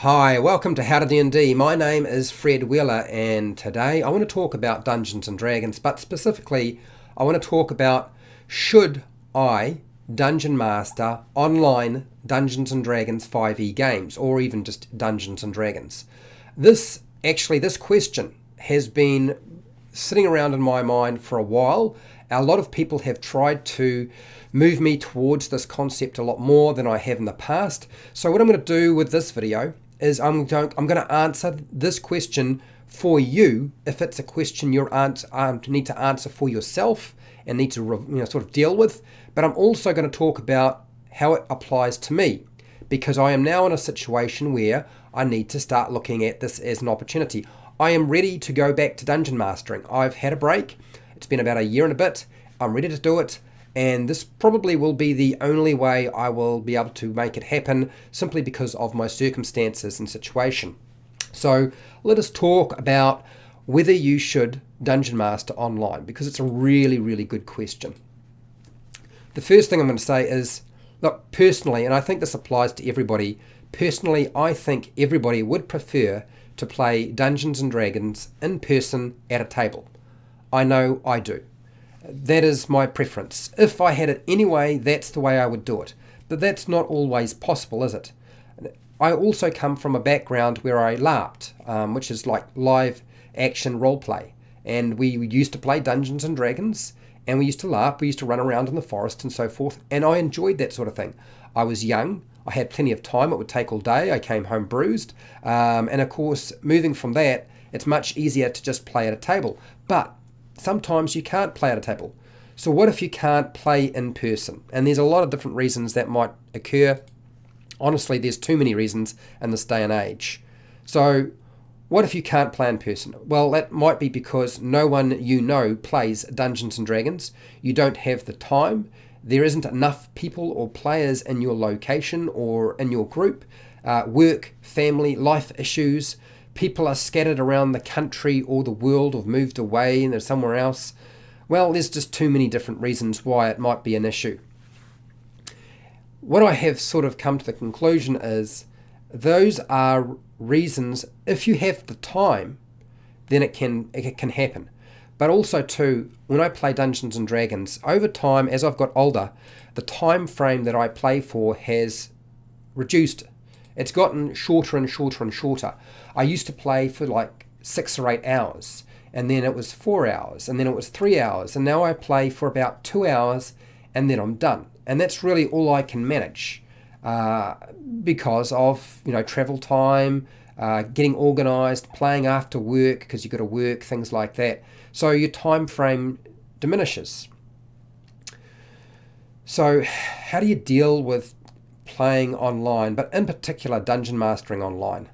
Hi, welcome to HowtoDandD. My name is Fred Wheeler, and today I want to talk about Dungeons and Dragons, but specifically I want to talk about should I Dungeon Master online Dungeons and Dragons 5e games, or even just Dungeons and Dragons. This question has been sitting around in my mind for a while. A lot of people have tried to move me towards this concept a lot more than I have in the past. So what I'm going to do with this video is I'm going to answer this question for you if it's a question you need to answer for yourself and need to sort of deal with. But I'm also going to talk about how it applies to me, because I am now in a situation where I need to start looking at this as an opportunity. I am ready to go back to dungeon mastering. I've had a break. It's been about a year and a bit. I'm ready to do it. And this probably will be the only way I will be able to make it happen, simply because of my circumstances and situation. So let us talk about whether you should Dungeon Master online, because it's a really, really good question. The first thing I'm going to say is, look, personally, and I think this applies to everybody, personally, I think everybody would prefer to play Dungeons and Dragons in person at a table. I know I do. That is my preference. If I had it anyway, that's the way I would do it. But that's not always possible, is it? I also come from a background where I LARPed, which is like live action role play. And we used to play Dungeons and Dragons, and we used to LARP, we used to run around in the forest and so forth, and I enjoyed that sort of thing. I was young, I had plenty of time, it would take all day, I came home bruised, and of course, moving from that, it's much easier to just play at a table. But sometimes you can't play at a table. So what if you can't play in person? And there's a lot of different reasons that might occur. Honestly, there's too many reasons in this day and age. So what if you can't play in person? Well, that might be because no one you know plays Dungeons and Dragons. You don't have the time. There isn't enough people or players in your location or in your group. Work, family, life issues. People are scattered around the country or the world, or moved away and they're somewhere else. Well, there's just too many different reasons why it might be an issue. What I have sort of come to the conclusion is those are reasons. If you have the time, then it can happen. But also too, when I play Dungeons and Dragons, over time, as I've got older, the time frame that I play for has reduced. It's gotten shorter and shorter and shorter. I used to play for like 6 or 8 hours, and then it was 4 hours, and then it was 3 hours, and now I play for about 2 hours, and then I'm done. And that's really all I can manage because of travel time, getting organised, playing after work because you've got to work, things like that. So your time frame diminishes. So how do you deal with playing online, but in particular dungeon mastering online?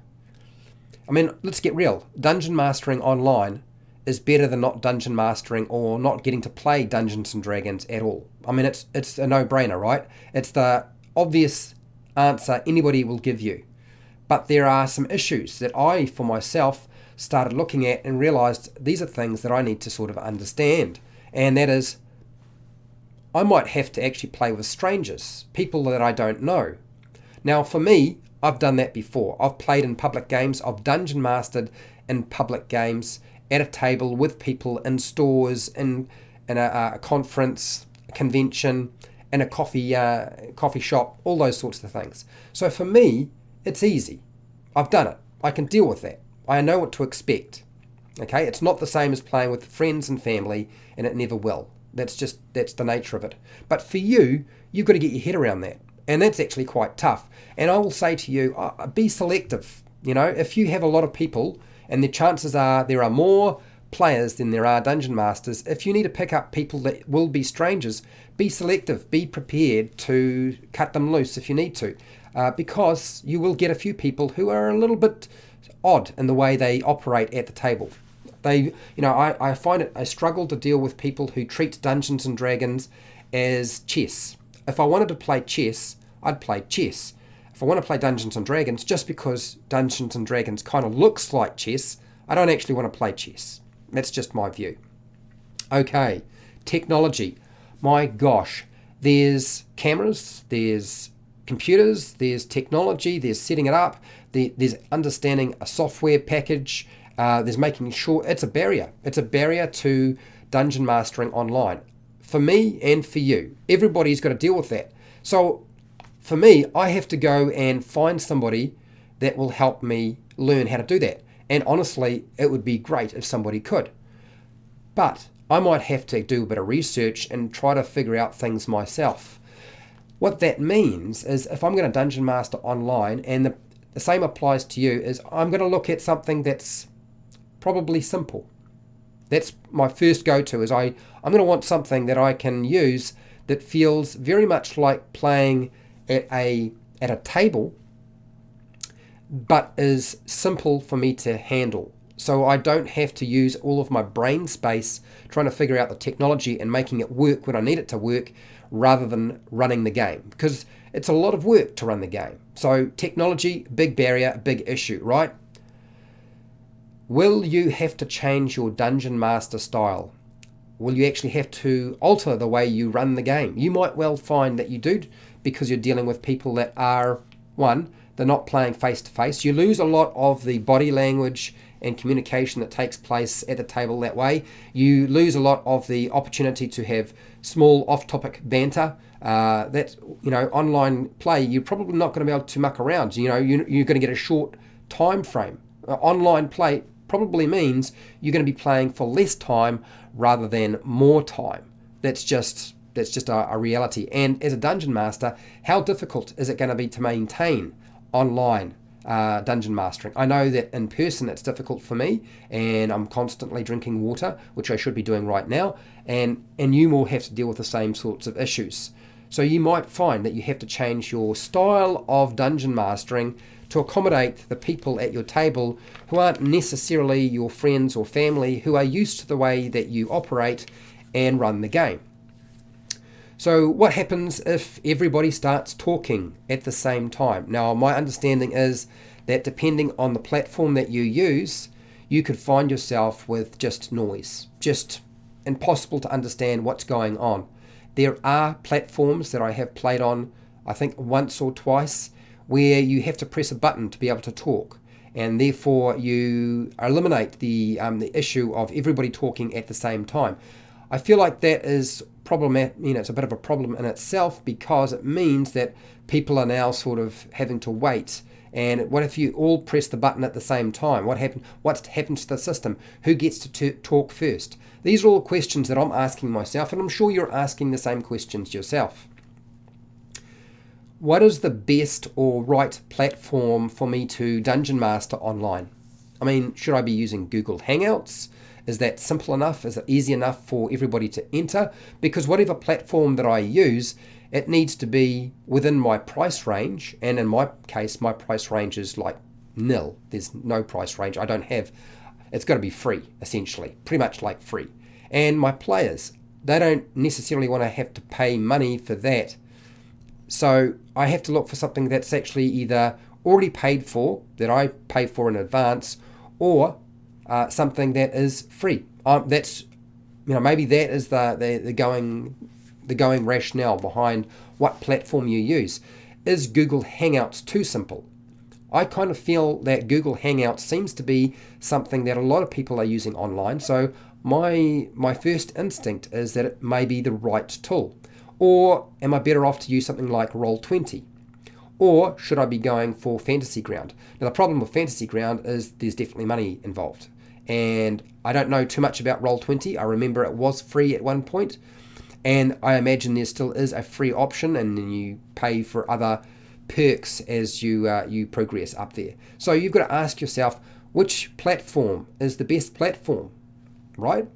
I mean, let's get real. Dungeon mastering online is better than not dungeon mastering or not getting to play Dungeons and Dragons at all. I mean, it's a no-brainer, right? It's the obvious answer anybody will give you. But there are some issues that I, for myself, started looking at and realized these are things that I need to sort of understand. And that is, I might have to actually play with strangers, people that I don't know. Now, for me, I've done that before. I've played in public games. I've dungeon mastered in public games at a table with people in stores, in a conference, a convention, in a coffee shop, all those sorts of things. So for me, it's easy. I've done it. I can deal with that. I know what to expect. Okay, it's not the same as playing with friends and family, and it never will. That's the nature of it. But for you, you've got to get your head around that. And that's actually quite tough. And I will say to you, be selective. If you have a lot of people, and the chances are there are more players than there are dungeon masters, if you need to pick up people that will be strangers, be selective. Be prepared to cut them loose if you need to. Because you will get a few people who are a little bit odd in the way they operate at the table. I find it a struggle to deal with people who treat Dungeons and Dragons as chess. If I wanted to play chess, I'd play chess. If I want to play Dungeons and Dragons, just because Dungeons and Dragons kind of looks like chess, I don't actually want to play chess. That's just my view. Okay, technology. My gosh, there's cameras, there's computers, there's technology, there's setting it up, there's understanding a software package. There's making sure it's a barrier. It's a barrier to dungeon mastering online. For me and for you, everybody's got to deal with that. So for me, I have to go and find somebody that will help me learn how to do that. And honestly, it would be great if somebody could. But I might have to do a bit of research and try to figure out things myself. What that means is if I'm going to dungeon master online, and the same applies to you, is I'm going to look at something that's probably simple. That's my first go-to, is I'm going to want something that I can use that feels very much like playing at a table, but is simple for me to handle. So I don't have to use all of my brain space trying to figure out the technology and making it work when I need it to work, rather than running the game, because it's a lot of work to run the game. So technology, big barrier, big issue, right? Will you have to change your dungeon master style? Will you actually have to alter the way you run the game? You might well find that you do, because you're dealing with people that are, one, they're not playing face to face. You lose a lot of the body language and communication that takes place at the table that way. You lose a lot of the opportunity to have small off-topic banter. That, online play, you're probably not going to be able to muck around. You're going to get a short time frame. Online play probably means you're going to be playing for less time rather than more time. That's just a reality. And as a dungeon master, how difficult is it going to be to maintain online dungeon mastering? I know that in person it's difficult for me, and I'm constantly drinking water, which I should be doing right now, and you will have to deal with the same sorts of issues. So you might find that you have to change your style of dungeon mastering to accommodate the people at your table who aren't necessarily your friends or family, who are used to the way that you operate and run the game. So what happens if everybody starts talking at the same time? Now, my understanding is that depending on the platform that you use, you could find yourself with just noise, just impossible to understand what's going on. There are platforms that I have played on, I think once or twice, where you have to press a button to be able to talk, and therefore you eliminate the issue of everybody talking at the same time. I feel like that is problematic. It's a bit of a problem in itself, because it means that people are now sort of having to wait. And what if you all press the button at the same time? What's happened to the system? Who gets to talk first? These are all questions that I'm asking myself, and I'm sure you're asking the same questions yourself. What is the best or right platform for me to dungeon master online? I mean, should I be using Google Hangouts? Is that simple enough? Is it easy enough for everybody to enter? Because whatever platform that I use, it needs to be within my price range. And in my case, my price range is like nil. There's no price range. It's got to be free, essentially, pretty much like free. And my players, they don't necessarily want to have to pay money for that. So I have to look for something that's actually either already paid for, that I pay for in advance, or something that is free. That's, maybe that is the going rationale behind what platform you use. Is Google Hangouts too simple? I kind of feel that Google Hangouts seems to be something that a lot of people are using online. So my first instinct is that it may be the right tool. Or am I better off to use something like Roll20? Or should I be going for Fantasy Ground? Now, the problem with Fantasy Ground is there's definitely money involved. And I don't know too much about Roll20. I remember it was free at one point. And I imagine there still is a free option, and then you pay for other perks as you progress up there. So you've got to ask yourself, which platform is the best platform, right?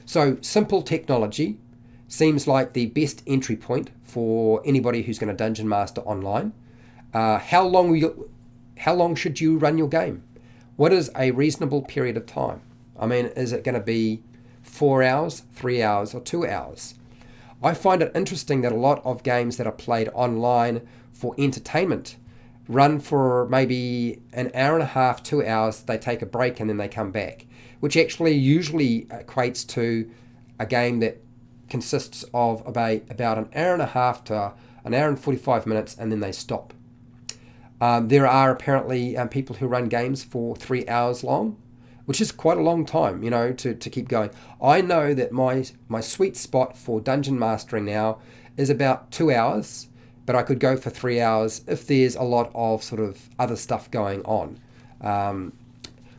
So simple technology seems like the best entry point for anybody who's going to dungeon master online. How long should you run your game? What is a reasonable period of time? I mean, is it going to be 4 hours, 3 hours, or 2 hours? I find it interesting that a lot of games that are played online for entertainment run for maybe an hour and a half, 2 hours, they take a break and then they come back, which actually usually equates to a game that consists of about an hour and a half to an hour and 45 minutes, and then they stop. There are apparently people who run games for 3 hours long, which is quite a long time, to keep going. I know that my sweet spot for dungeon mastering now is about 2 hours, but I could go for 3 hours if there's a lot of sort of other stuff going on.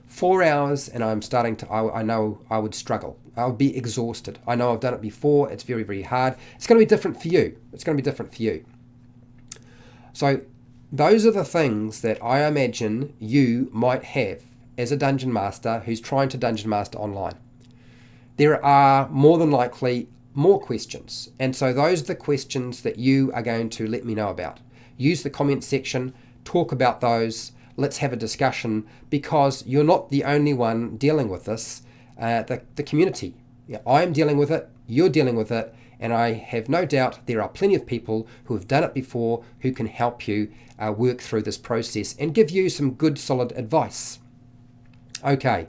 4 hours, and I'm starting to, I know I would struggle. I would be exhausted. I know I've done it before. It's very, very hard. It's going to be different for you. So those are the things that I imagine you might have as a dungeon master who's trying to dungeon master online. There are more than likely more questions, and so those are the questions that you are going to let me know about. Use the comment section, talk about those, let's have a discussion, because you're not the only one dealing with this. The community, I'm dealing with it, you're dealing with it, and I have no doubt there are plenty of people who have done it before who can help you work through this process and give you some good solid advice. Okay,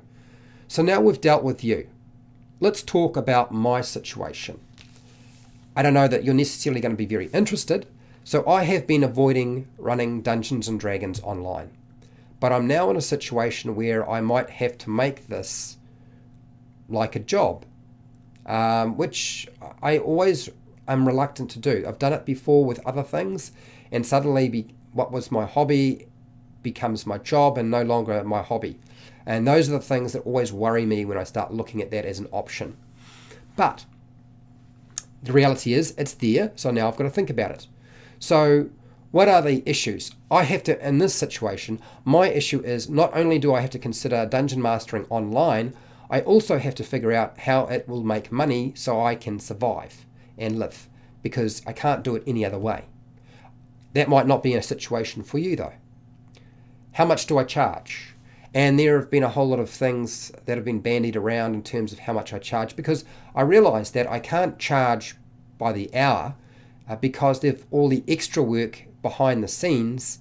so now we've dealt with you. Let's talk about my situation. I don't know that you're necessarily going to be very interested, so I have been avoiding running Dungeons and Dragons online. But I'm now in a situation where I might have to make this like a job, which I always am reluctant to do. I've done it before with other things, and suddenly what was my hobby becomes my job and no longer my hobby. And those are the things that always worry me when I start looking at that as an option. But the reality is it's there, so now I've got to think about it. So what are the issues? I have to, in this situation, my issue is not only do I have to consider dungeon mastering online, I also have to figure out how it will make money so I can survive and live, because I can't do it any other way. That might not be a situation for you though. How much do I charge? And there have been a whole lot of things that have been bandied around in terms of how much I charge, because I realize that I can't charge by the hour because there's all the extra work behind the scenes,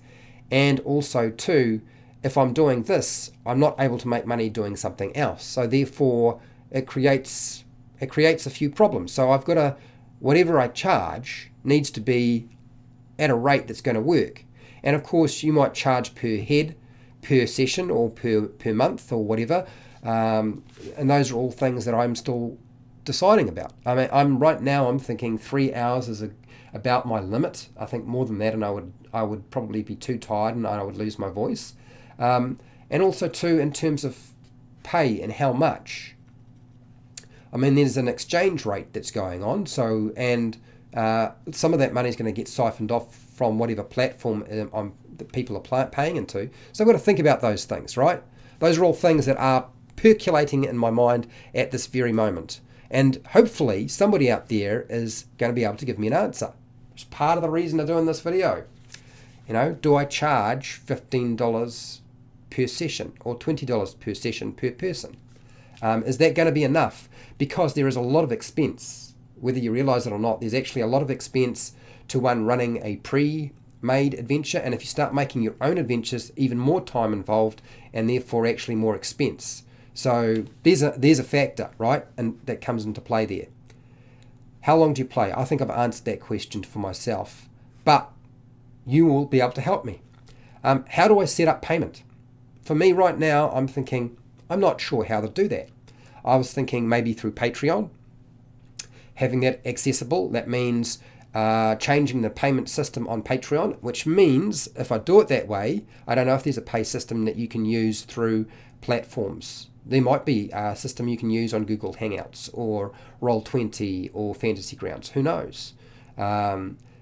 and also too, if I'm doing this, I'm not able to make money doing something else. So therefore, it creates a few problems. So I've got to, whatever I charge needs to be at a rate that's going to work. And of course, you might charge per head, per session, or per month, or whatever. And those are all things that I'm still deciding about. I mean, I'm thinking 3 hours is about my limit. I think more than that, and I would probably be too tired, and I would lose my voice. And also too, in terms of pay and how much. I mean, there's an exchange rate that's going on. So, and some of that money is going to get siphoned off from whatever platform that people are paying into. So I've got to think about those things, right? Those are all things that are percolating in my mind at this very moment. And hopefully somebody out there is going to be able to give me an answer. It's part of the reason of doing this video. Do I charge $15 per session or $20 per session per person? Is that going to be enough? Because there is a lot of expense. Whether you realize it or not, there's actually a lot of expense to one running a pre-made adventure, and if you start making your own adventures, even more time involved, and therefore actually more expense. So there's a factor, right, and that comes into play there. How long do you play? I think I've answered that question for myself, but you will be able to help me. How do I set up payment? For me right now, I'm thinking, I'm not sure how to do that. I was thinking maybe through Patreon, having that accessible. That means changing the payment system on Patreon, which means if I do it that way, I don't know if there's a pay system that you can use through platforms. There might be a system you can use on Google Hangouts or Roll20 or Fantasy Grounds. Who knows?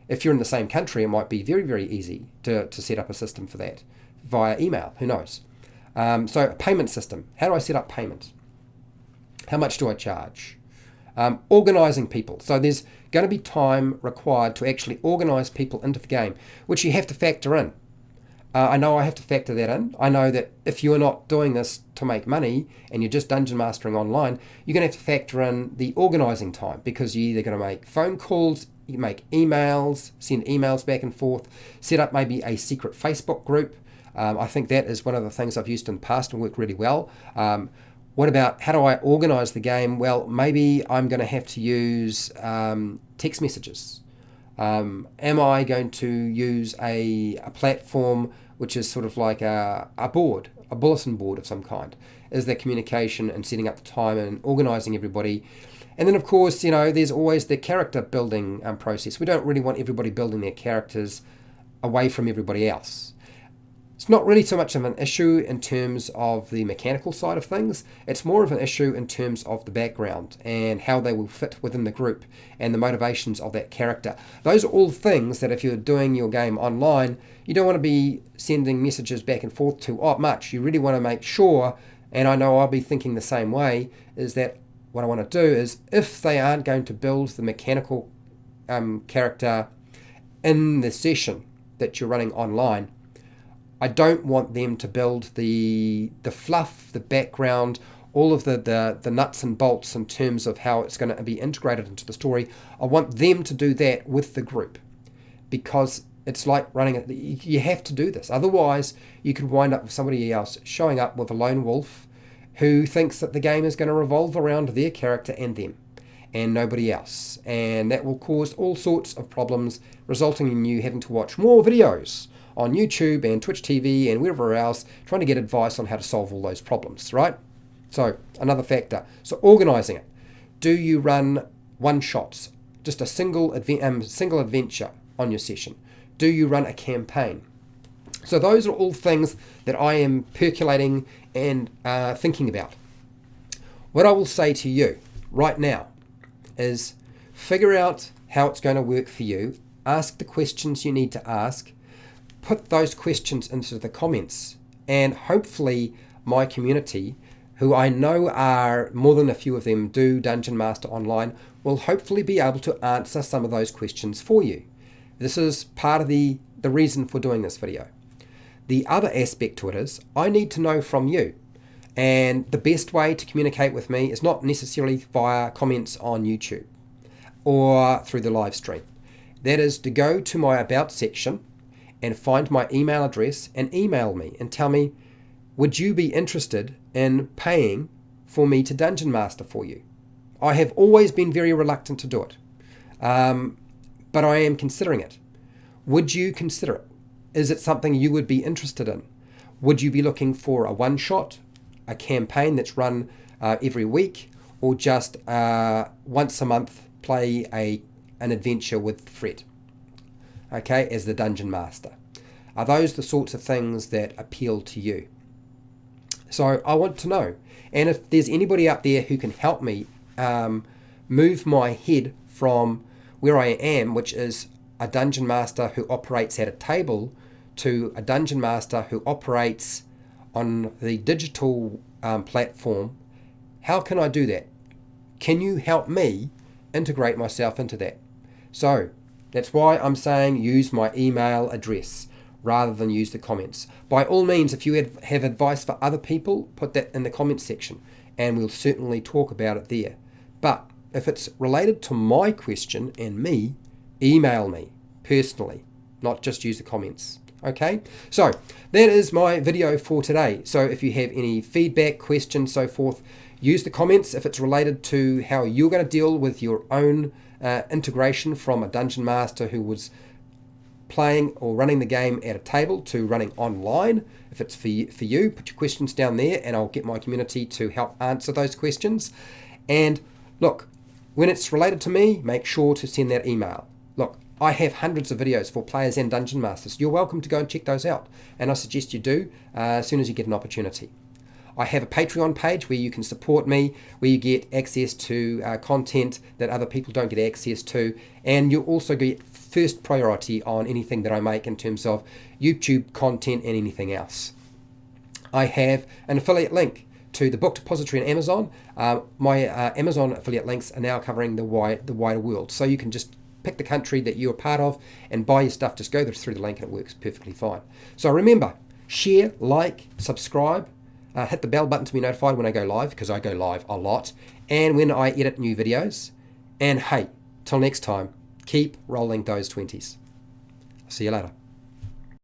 If you're in the same country, it might be very, very easy to set up a system for that via email. Who knows? So a payment system. How do I set up payment? How much do I charge? Organising people. So there's going to be time required to actually organise people into the game, which you have to factor in. I know I have to factor that in. I know that if you're not doing this to make money and you're just dungeon mastering online, you're going to have to factor in the organising time, because you're either going to make phone calls, you make emails, send emails back and forth, set up maybe a secret Facebook group. I think that is one of the things I've used in the past and worked really well. What about how do I organise the game? Well, maybe I'm going to have to use text messages. Am I going to use a platform which is sort of like a board, a bulletin board of some kind, is that communication and setting up the time and organising everybody. And then, of course, there's always the character building process. We don't really want everybody building their characters away from everybody else. It's not really so much of an issue in terms of the mechanical side of things. It's more of an issue in terms of the background and how they will fit within the group and the motivations of that character. Those are all things that if you're doing your game online, you don't want to be sending messages back and forth to much. You really want to make sure, and I know I'll be thinking the same way, is that what I want to do is, if they aren't going to build the mechanical character in the session that you're running online, I don't want them to build the fluff, the background, all of the nuts and bolts in terms of how it's going to be integrated into the story. I want them to do that with the group, because it's like running it. You have to do this. Otherwise, you could wind up with somebody else showing up with a lone wolf who thinks that the game is going to revolve around their character and them and nobody else. And that will cause all sorts of problems, resulting in you having to watch more videos on YouTube and Twitch TV and wherever else, trying to get advice on how to solve all those problems, right? So another factor. So organising it. Do you run one-shots, just a single adventure on your session? Do you run a campaign? So those are all things that I am percolating and thinking about. What I will say to you right now is figure out how it's going to work for you. Ask the questions you need to ask. Put those questions into the comments, and hopefully my community, who I know are more than a few of them do Dungeon Master Online, will hopefully be able to answer some of those questions for you. This is part of the reason for doing this video. The other aspect to it is I need to know from you, and the best way to communicate with me is not necessarily via comments on YouTube or through the live stream. That is to go to my About section and find my email address and email me and tell me, would you be interested in paying for me to Dungeon Master for you? I have always been very reluctant to do it, but I am considering it. Would you consider it? Is it something you would be interested in? Would you be looking for a one-shot, a campaign that's run every week, or just once a month play an adventure with Fred? Okay, as the Dungeon Master. Are those the sorts of things that appeal to you? So I want to know. And if there's anybody out there who can help me move my head from where I am, which is a Dungeon Master who operates at a table, to a Dungeon Master who operates on the digital platform, how can I do that? Can you help me integrate myself into that? So that's why I'm saying use my email address rather than use the comments. By all means, if you have advice for other people, put that in the comments section and we'll certainly talk about it there. But if it's related to my question and me, email me personally, not just use the comments. Okay, so that is my video for today. So if you have any feedback, questions, so forth, use the comments. If it's related to how you're going to deal with your own integration from a Dungeon Master who was playing or running the game at a table to running online, if it's for you, put your questions down there and I'll get my community to help answer those questions. And look, when it's related to me, make sure to send that email. Look, I have hundreds of videos for players and Dungeon Masters. You're welcome to go and check those out, and I suggest you do as soon as you get an opportunity. I have a Patreon page where you can support me, where you get access to content that other people don't get access to, and you'll also get first priority on anything that I make in terms of YouTube content and anything else. I have an affiliate link to the book depository on Amazon. My Amazon affiliate links are now covering the wider world, so you can just pick the country that you're a part of and buy your stuff. Just go through the link and it works perfectly fine. So remember, share, like, subscribe, hit the bell button to be notified when I go live, because I go live a lot, and when I edit new videos. And hey, till next time, keep rolling those 20s. See you later.